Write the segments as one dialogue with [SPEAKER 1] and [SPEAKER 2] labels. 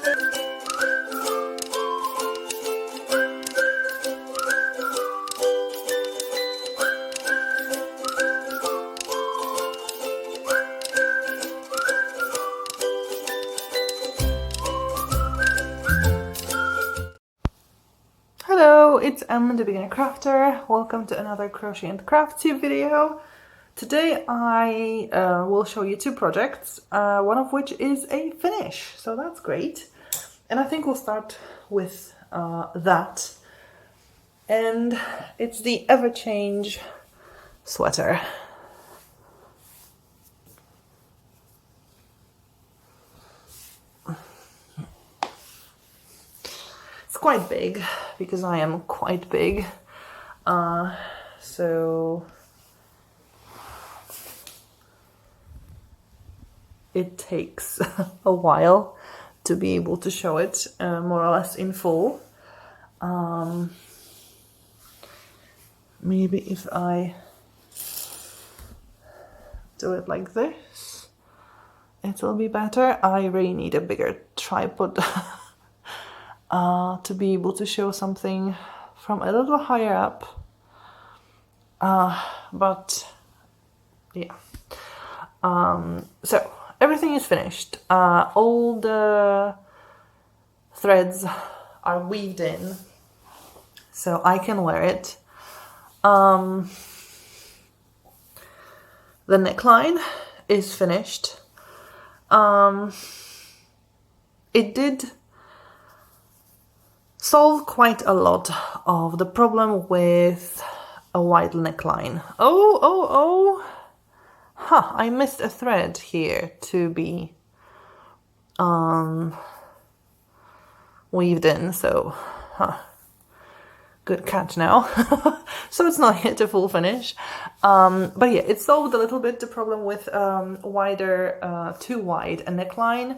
[SPEAKER 1] Hello, it's Em, the beginner crafter. Welcome to another Crochet and Craft Tube video. Today I will show you two projects, one of which is a finish, so that's great. And I think we'll start with that. And it's the EverChange Sweater. Quite big because I am quite big, so it takes a while to be able to show it more or less in full. Maybe if I do it like this, it will be better. I really need a bigger tripod to be able to show something from a little higher up, but yeah. So everything is finished. All the threads are weaved in, so I can wear it. The neckline is finished. It did solve quite a lot of the problem with a wide neckline. I missed a thread here to be weaved in, so good catch now. So it's not yet a full finish, but yeah, it solved a little bit the problem with wider, too wide a neckline.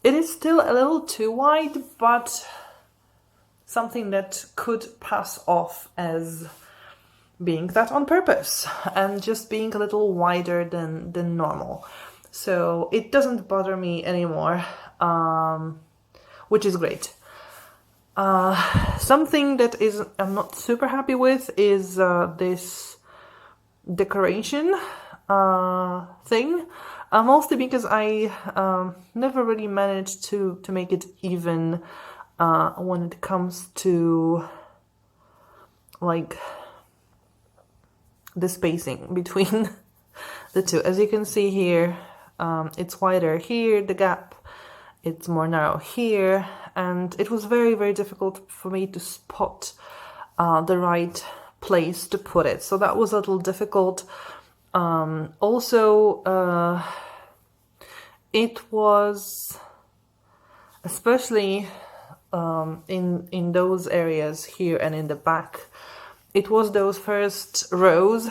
[SPEAKER 1] It is still a little too wide, but something that could pass off as being that on purpose and just being a little wider than normal. So it doesn't bother me anymore, which is great. Something that I'm not super happy with is this decoration thing, mostly because I never really managed to make it even when it comes to like the spacing between the two. As you can see here, it's wider here, the gap, it's more narrow here, and it was very, very difficult for me to spot the right place to put it. So that was a little difficult. Also, it was especially in those areas here and in the back, it was those first rows,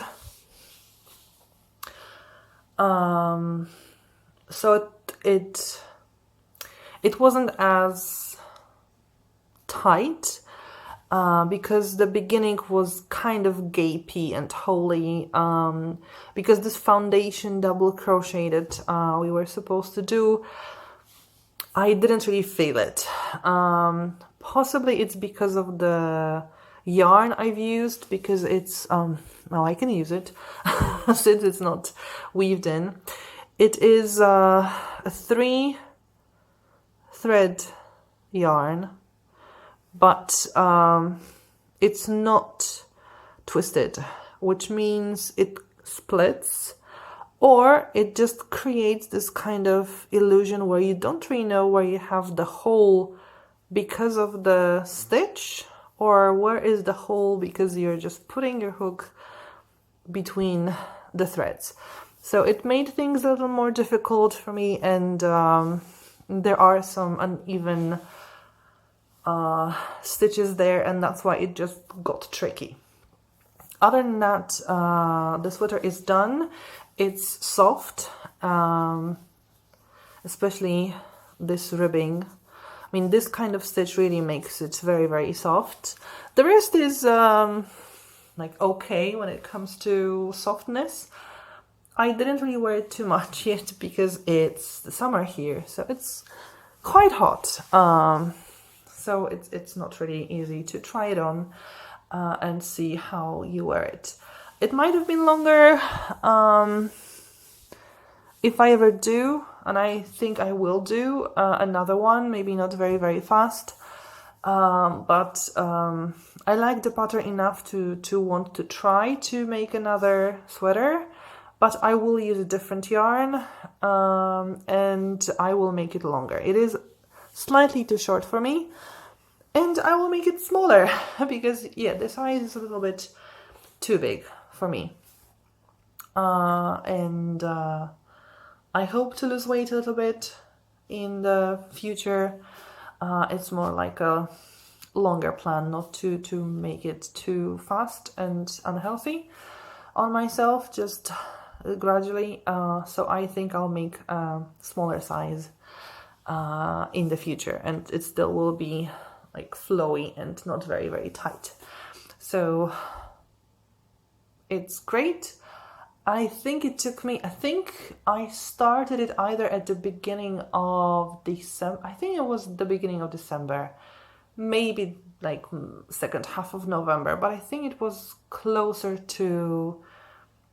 [SPEAKER 1] so it wasn't as tight because the beginning was kind of gapy and holy, because this foundation double crochet that we were supposed to do, I didn't really feel it. Possibly it's because of the yarn I've used, because it's now I can use it since it's not weaved in. It is a 3-thread yarn, but it's not twisted, which means it splits, or it just creates this kind of illusion where you don't really know where you have the hole because of the stitch, or where is the hole because you're just putting your hook between the threads. So it made things a little more difficult for me, and there are some uneven stitches there, and that's why it just got tricky. Other than that, the sweater is done. It's soft, especially this ribbing. I mean, this kind of stitch really makes it very, very soft. The rest is like okay when it comes to softness. I didn't really wear it too much yet because it's the summer here, so it's quite hot, so it's not really easy to try it on and see how you wear it. It might have been longer if I ever do, and I think I will do another one, maybe not very fast, but I like the pattern enough to want to try to make another sweater, but I will use a different yarn and I will make it longer. It is slightly too short for me, and I will make it smaller because, yeah, the size is a little bit too big for me. And I hope to lose weight a little bit in the future. It's more like a longer plan, not to make it too fast and unhealthy on myself, just gradually. So I think I'll make a smaller size in the future, and it still will be like flowy and not very tight. So it's great. I think it took me, I think I started it either at the beginning of December, I think it was the beginning of December, maybe like second half of November, but I think it was closer to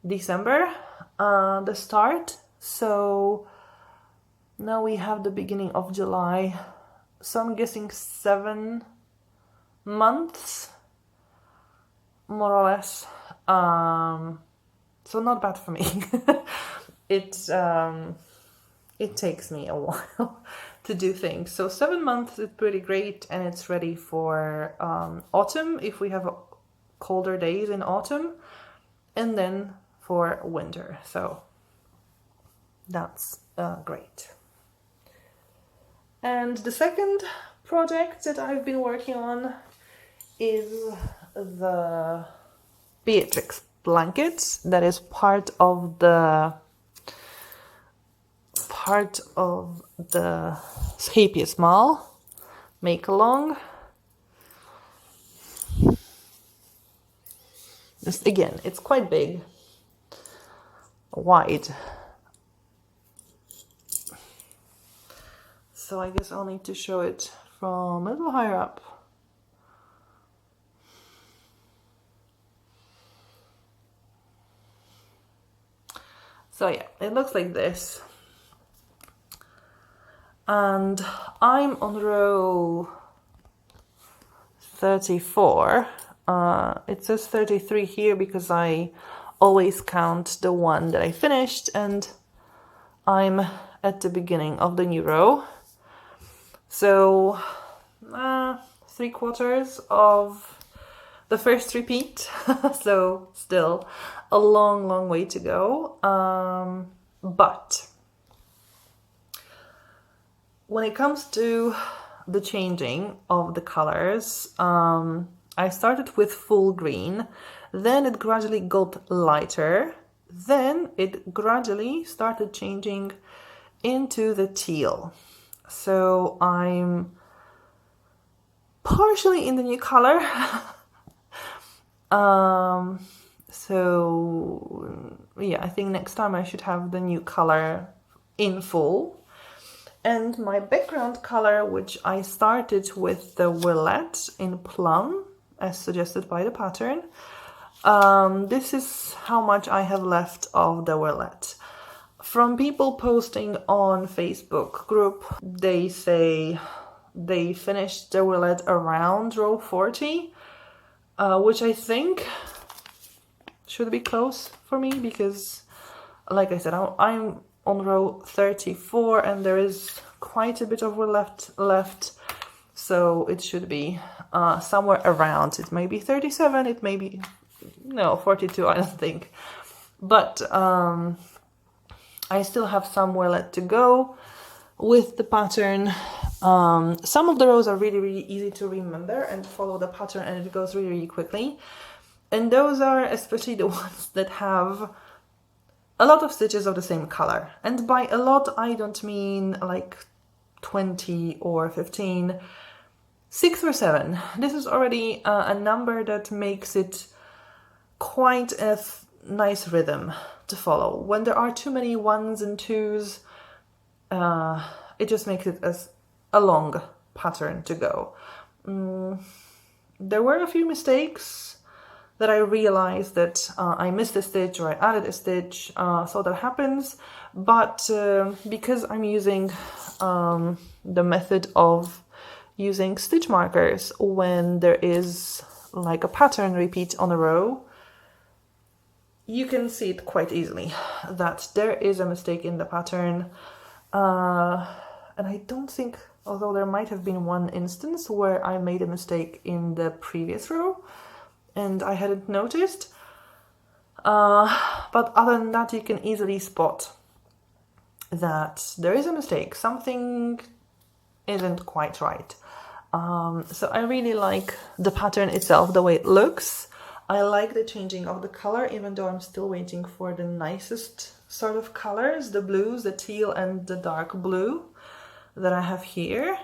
[SPEAKER 1] December, the start. So now we have the beginning of July, so I'm guessing 7 months, more or less. So not bad for me. It takes me a while to do things. So 7 months is pretty great, and it's ready for autumn if we have colder days in autumn, and then for winter. So that's great. And the second project that I've been working on is the Beatrix Blanket that is part of the Happy Small make along. Just again, it's quite big, wide. So I guess I'll need to show it from a little higher up. So yeah, it looks like this. And I'm on row 34. It says 33 here because I always count the one that I finished, and I'm at the beginning of the new row. So 3/4 of the first repeat. So still a long way to go. But when it comes to the changing of the colors, I started with full green, then it gradually got lighter, then it gradually started changing into the teal. So I'm partially in the new color. So yeah, I think next time I should have the new color in full. And my background color, which I started with the Violet in Plum, as suggested by the pattern. This is how much I have left of the Violet. From people posting on Facebook group, they say they finished the Violet around row 40, which I think should be close for me because, like I said, I'm on row 34 and there is quite a bit of left, so it should be somewhere around. It may be 37, it may be, no, 42, I don't think. But I still have somewhere left to go with the pattern. Some of the rows are really easy to remember and follow the pattern, and it goes really quickly. And those are especially the ones that have a lot of stitches of the same color. And by a lot, I don't mean like 20 or 15, 6 or 7. This is already a number that makes it quite a nice rhythm to follow. When there are too many 1s and 2s, it just makes it as a long pattern to go. There were a few mistakes that I realized that I missed a stitch or I added a stitch, so that happens. But because I'm using the method of using stitch markers when there is like a pattern repeat on a row, you can see it quite easily that there is a mistake in the pattern. And I don't think, although there might have been one instance where I made a mistake in the previous row and I hadn't noticed. But other than that, you can easily spot that there is a mistake. Something isn't quite right. So I really like the pattern itself, the way it looks. I like the changing of the color, even though I'm still waiting for the nicest sort of colors, the blues, the teal and the dark blue that I have here.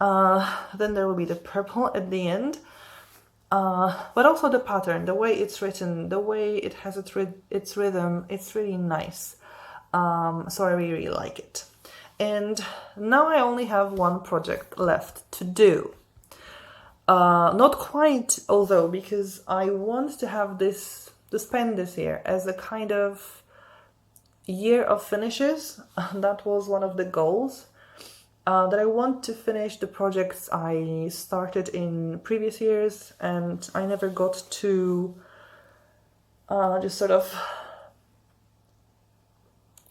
[SPEAKER 1] Then there will be the purple at the end. But also the pattern, the way it's written, the way it has its rhythm, it's really nice. So I really like it. And now I only have one project left to do. Not quite, although, because I want to have this, to spend this year as a kind of year of finishes. That was one of the goals. That I want to finish the projects I started in previous years and I never got to just sort of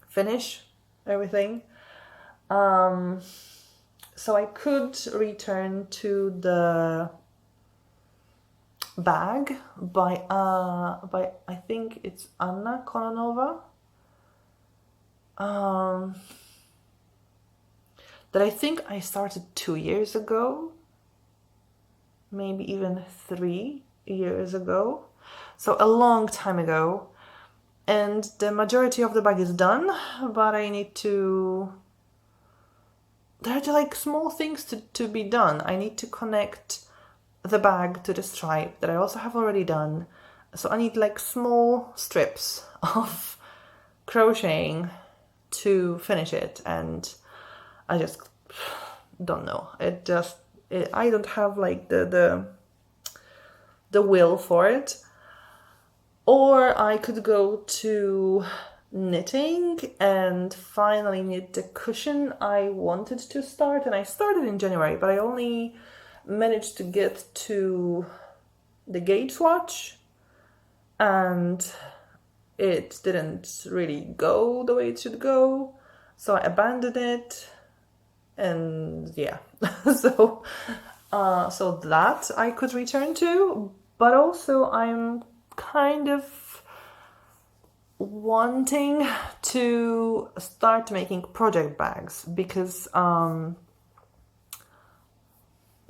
[SPEAKER 1] finish everything. So I could return to the bag by I think it's Anna Kononova. That I think I started 2 years ago, maybe even 3 years ago. So a long time ago. And the majority of the bag is done, but I need to... There are like small things to be done. I need to connect the bag to the stripe that I also have already done. So I need like small strips of crocheting to finish it, and I just don't know. I don't have like the will for it. Or I could go to knitting and finally knit the cushion I wanted to start, and I started in January, but I only managed to get to the gauge swatch and it didn't really go the way it should go, so I abandoned it. And yeah, so that I could return to, but also I'm kind of wanting to start making project bags, because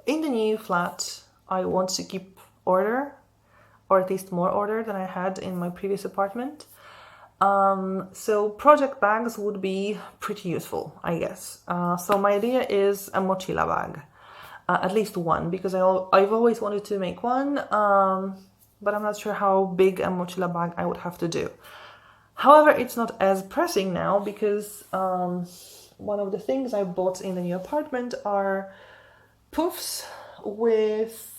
[SPEAKER 1] in the new flat I want to keep order, or at least more order than I had in my previous apartment. So project bags would be pretty useful, I guess. So my idea is a Mochila bag, at least one, because I've always wanted to make one, but I'm not sure how big a Mochila bag I would have to do. However, it's not as pressing now, because one of the things I bought in the new apartment are puffs with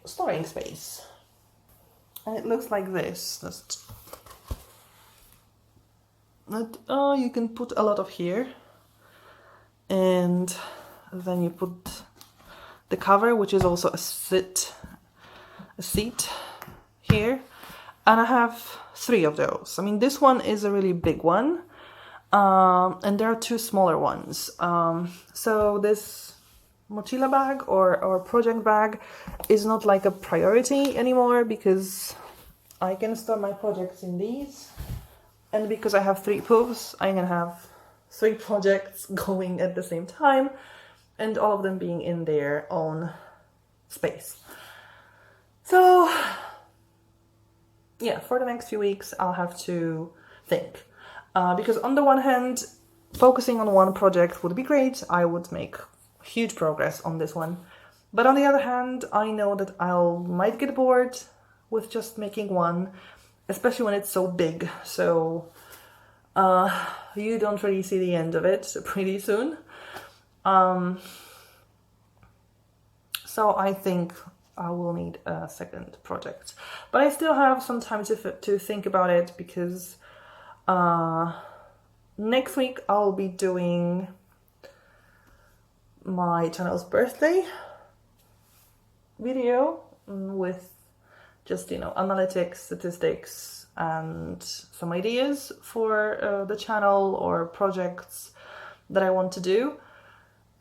[SPEAKER 1] storing space. And it looks like this. You can put a lot of here, and then you put the cover, which is also a seat here, and I have 3 of those. I mean, this one is a really big one, and there are 2 smaller ones. So this Mochila bag or project bag is not like a priority anymore, because I can store my projects in these, and because I have 3 puffs, I can have 3 projects going at the same time, and all of them being in their own space. So yeah, for the next few weeks I'll have to think, because on the one hand, focusing on one project would be great. I would make huge progress on this one, but on the other hand, I know that might get bored with just making one, especially when it's so big. So you don't really see the end of it pretty soon. So I think I will need a second project, but I still have some time to think about it, because next week I'll be doing my channel's birthday video with just, you know, analytics, statistics, and some ideas for the channel or projects that I want to do.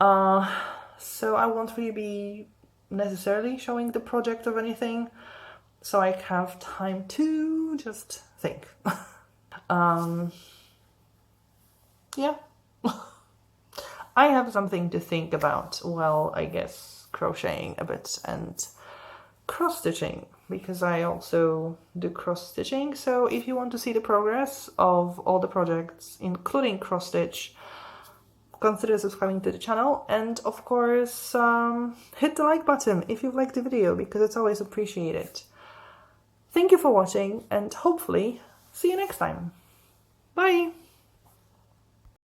[SPEAKER 1] So I won't really be necessarily showing the project of anything, so I have time to just think. Yeah. I have something to think about while, I guess, crocheting a bit and cross-stitching, because I also do cross-stitching. So if you want to see the progress of all the projects, including cross-stitch, consider subscribing to the channel, and of course hit the like button if you've liked the video, because it's always appreciated. Thank you for watching, and hopefully see you next time. Bye!